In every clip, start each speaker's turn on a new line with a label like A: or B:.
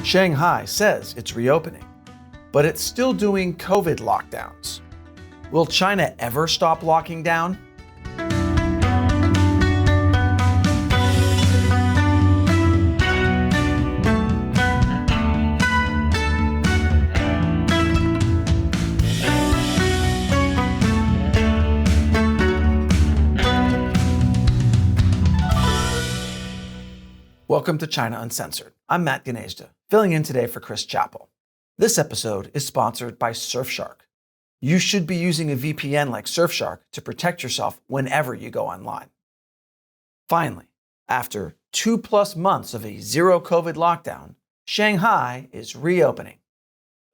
A: Shanghai says it's reopening, but it's still doing COVID lockdowns. Will China ever stop locking down? Welcome to China Uncensored. I'm Matt Gnezda, filling in today for Chris Chappell. This episode is sponsored by Surfshark. You should be using a VPN like Surfshark to protect yourself whenever you go online. Finally, after 2+ months of a zero COVID lockdown, Shanghai is reopening.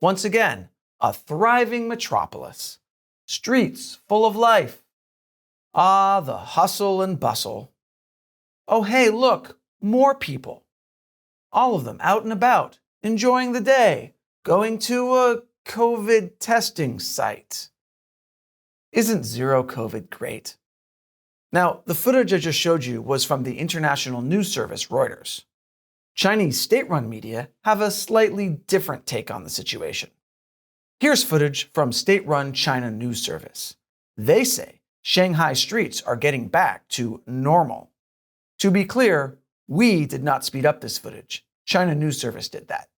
A: Once again, a thriving metropolis. Streets full of life. Ah, the hustle and bustle. Oh, hey, look, more people. All of them out and about, enjoying the day, going to a COVID testing site. Isn't zero COVID great? Now, the footage I just showed you was from the international news service Reuters. Chinese state-run media have a slightly different take on the situation. Here's footage from state-run China news service. They say Shanghai streets are getting back to normal. To be clear, we did not speed up this footage. China News Service did that.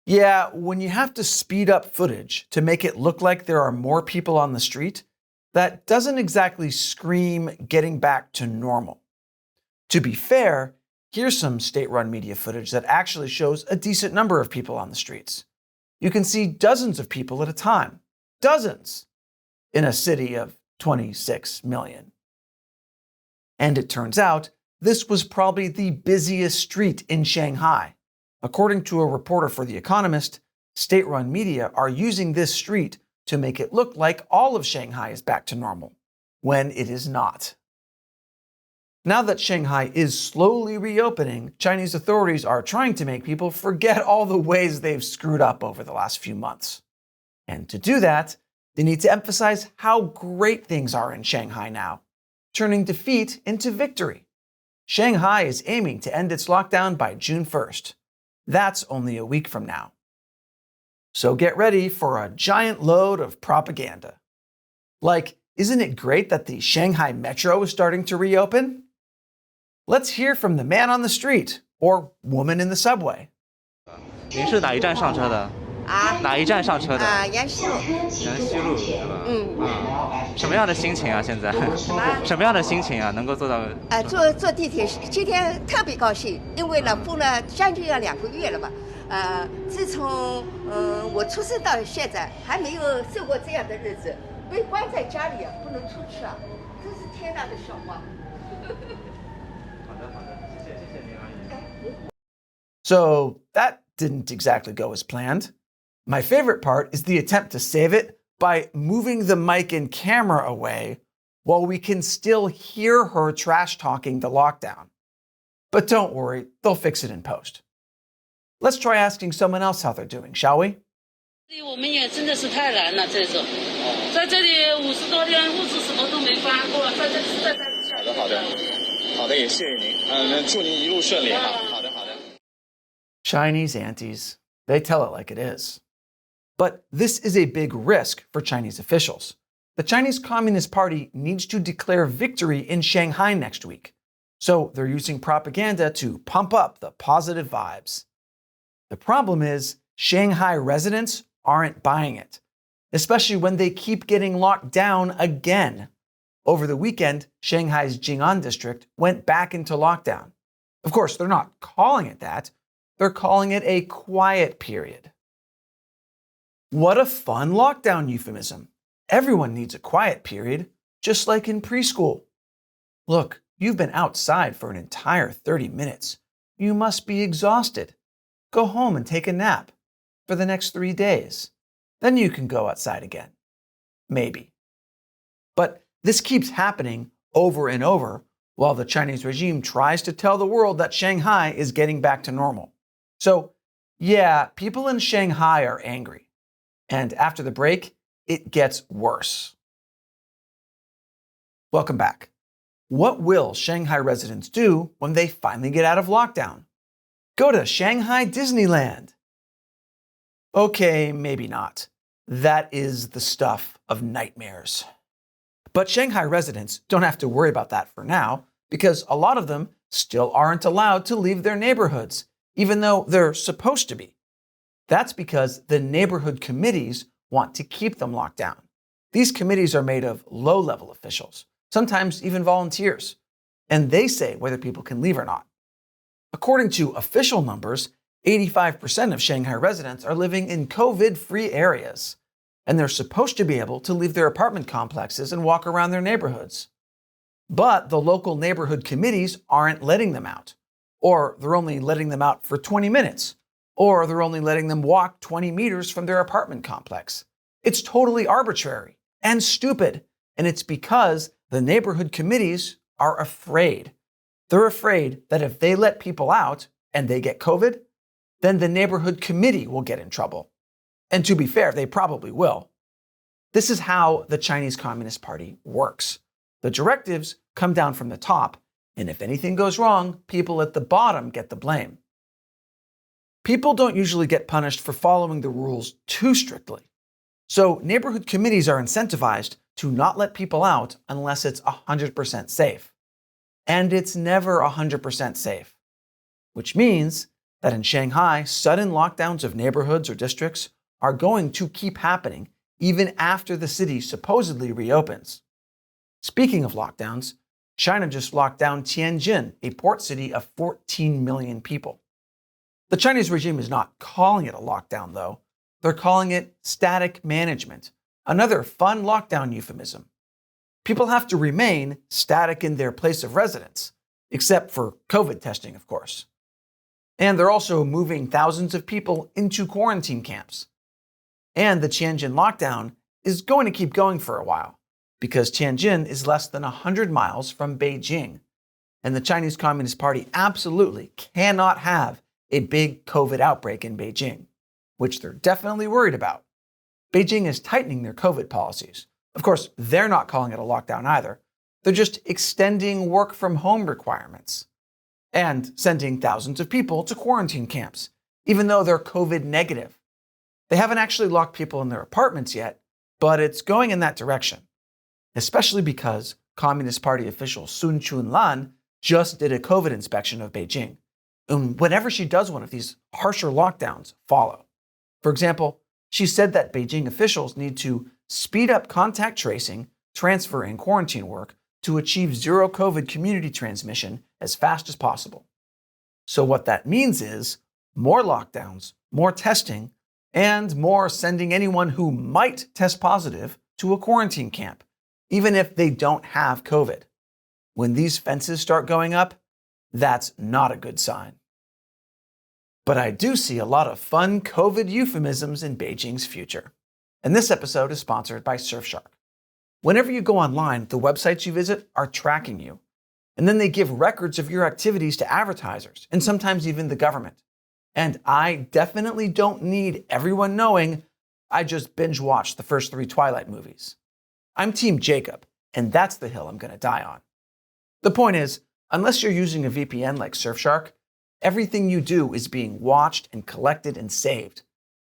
A: Yeah, when you have to speed up footage to make it look like there are more people on the street, that doesn't exactly scream getting back to normal. To be fair, here's some state-run media footage that actually shows a decent number of people on the streets. You can see dozens of people at a time. Dozens! In a city of 26 million. And it turns out, this was probably the busiest street in Shanghai. According to a reporter for The Economist, state-run media are using this street to make it look like all of Shanghai is back to normal, when it is not. Now that Shanghai is slowly reopening, Chinese authorities are trying to make people forget all the ways they've screwed up over the last few months. And to do that, they need to emphasize how great things are in Shanghai now, turning defeat into victory. Shanghai is aiming to end its lockdown by June 1st. That's only a week from now. So get ready for a giant load of propaganda. Like, isn't it great that the Shanghai metro is starting to reopen? Let's hear from the man on the street or woman in the subway.
B: 您是哪一站上车的？哪一站上车的？
C: 延西路。
B: 延西路是吧？什么样的心情啊？现在？什么样的心情啊？能够做到？
C: 坐地铁今天特别高兴，因为呢封了将近要2个月了吧。自从我出生到现在，还没有受过这样的日子，被关在家里啊，不能出去啊，真是天大的笑话。
B: 好的，谢谢您阿姨。
A: So that didn't exactly go as planned. My favorite part is the attempt to save it by moving the mic and camera away while we can still hear her trash talking the lockdown. But don't worry, they'll fix it in post. Let's try asking someone else how they're doing, shall we?
D: 我们也真的是太难了，这种，在这里50多天，物资什么都没发过，在这实在是。
E: 好的，也谢谢您。那祝您一路顺利哈。好的。
A: Chinese aunties, they tell it like it is. But this is a big risk for Chinese officials. The Chinese Communist Party needs to declare victory in Shanghai next week. So they're using propaganda to pump up the positive vibes. The problem is, Shanghai residents aren't buying it, especially when they keep getting locked down again. Over the weekend, Shanghai's Jing'an district went back into lockdown. Of course, they're not calling it that. They're calling it a quiet period. What a fun lockdown euphemism. Everyone needs a quiet period, just like in preschool. Look, you've been outside for an entire 30 minutes. You must be exhausted. Go home and take a nap for the next 3 days. Then you can go outside again. Maybe. But this keeps happening over and over while the Chinese regime tries to tell the world that Shanghai is getting back to normal. So, yeah, people in Shanghai are angry. And after the break, it gets worse. Welcome back. What will Shanghai residents do when they finally get out of lockdown? Go to Shanghai Disneyland. Okay, maybe not. That is the stuff of nightmares. But Shanghai residents don't have to worry about that for now, because a lot of them still aren't allowed to leave their neighborhoods, even though they're supposed to be. That's because the neighborhood committees want to keep them locked down. These committees are made of low-level officials, sometimes even volunteers, and they say whether people can leave or not. According to official numbers, 85% of Shanghai residents are living in COVID-free areas, and they're supposed to be able to leave their apartment complexes and walk around their neighborhoods. But the local neighborhood committees aren't letting them out, or they're only letting them out for 20 minutes, or they're only letting them walk 20 meters from their apartment complex. It's totally arbitrary and stupid, and it's because the neighborhood committees are afraid. They're afraid that if they let people out and they get COVID, then the neighborhood committee will get in trouble. And to be fair, they probably will. This is how the Chinese Communist Party works. The directives come down from the top, and if anything goes wrong, people at the bottom get the blame. People don't usually get punished for following the rules too strictly. So neighborhood committees are incentivized to not let people out unless it's 100% safe. And it's never 100% safe, which means that in Shanghai, sudden lockdowns of neighborhoods or districts are going to keep happening even after the city supposedly reopens. Speaking of lockdowns, China just locked down Tianjin, a port city of 14 million people. The Chinese regime is not calling it a lockdown, though. They're calling it static management, another fun lockdown euphemism. People have to remain static in their place of residence, except for COVID testing, of course. And they're also moving thousands of people into quarantine camps. And the Tianjin lockdown is going to keep going for a while, because Tianjin is less than 100 miles from Beijing. And the Chinese Communist Party absolutely cannot have a big COVID outbreak in Beijing, which they're definitely worried about. Beijing is tightening their COVID policies. Of course, they're not calling it a lockdown either. They're just extending work from home requirements and sending thousands of people to quarantine camps, even though they're COVID negative. They haven't actually locked people in their apartments yet, but it's going in that direction, especially because Communist Party official Sun Chunlan just did a COVID inspection of Beijing. And whenever she does one of these, harsher lockdowns follow. For example, she said that Beijing officials need to speed up contact tracing, transfer, and quarantine work to achieve zero COVID community transmission as fast as possible. So what that means is more lockdowns, more testing, and more sending anyone who might test positive to a quarantine camp, even if they don't have COVID. When these fences start going up, that's not a good sign. But I do see a lot of fun COVID euphemisms in Beijing's future. And this episode is sponsored by Surfshark. Whenever you go online, the websites you visit are tracking you. And then they give records of your activities to advertisers, and sometimes even the government. And I definitely don't need everyone knowing I just binge-watched the first 3 Twilight movies. I'm Team Jacob, and that's the hill I'm going to die on. The point is, unless you're using a VPN like Surfshark, everything you do is being watched and collected and saved.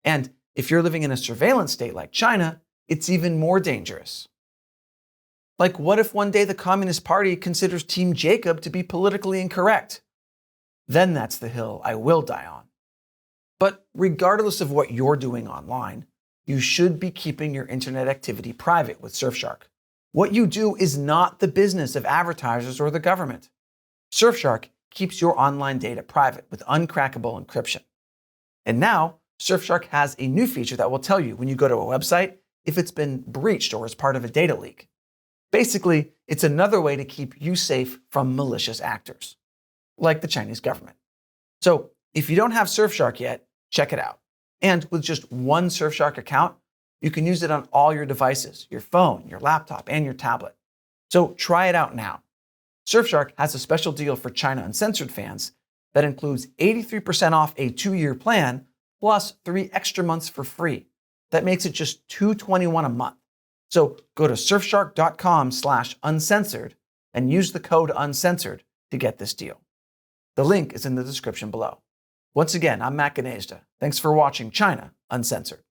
A: And if you're living in a surveillance state like China, it's even more dangerous. Like, what if one day the Communist Party considers Team Jacob to be politically incorrect? Then that's the hill I will die on. But regardless of what you're doing online, you should be keeping your internet activity private with Surfshark. What you do is not the business of advertisers or the government. Surfshark keeps your online data private with uncrackable encryption. And now, Surfshark has a new feature that will tell you when you go to a website if it's been breached or is part of a data leak. Basically, it's another way to keep you safe from malicious actors, like the Chinese government. So if you don't have Surfshark yet, check it out. And with just one Surfshark account, you can use it on all your devices, your phone, your laptop, and your tablet. So try it out now. Surfshark has a special deal for China Uncensored fans that includes 83% off a 2-year plan plus 3 extra months for free. That makes it just $221 a month. So go to surfshark.com/uncensored and use the code uncensored to get this deal. The link is in the description below. Once again, I'm Matt Gnezda. Thanks for watching China Uncensored.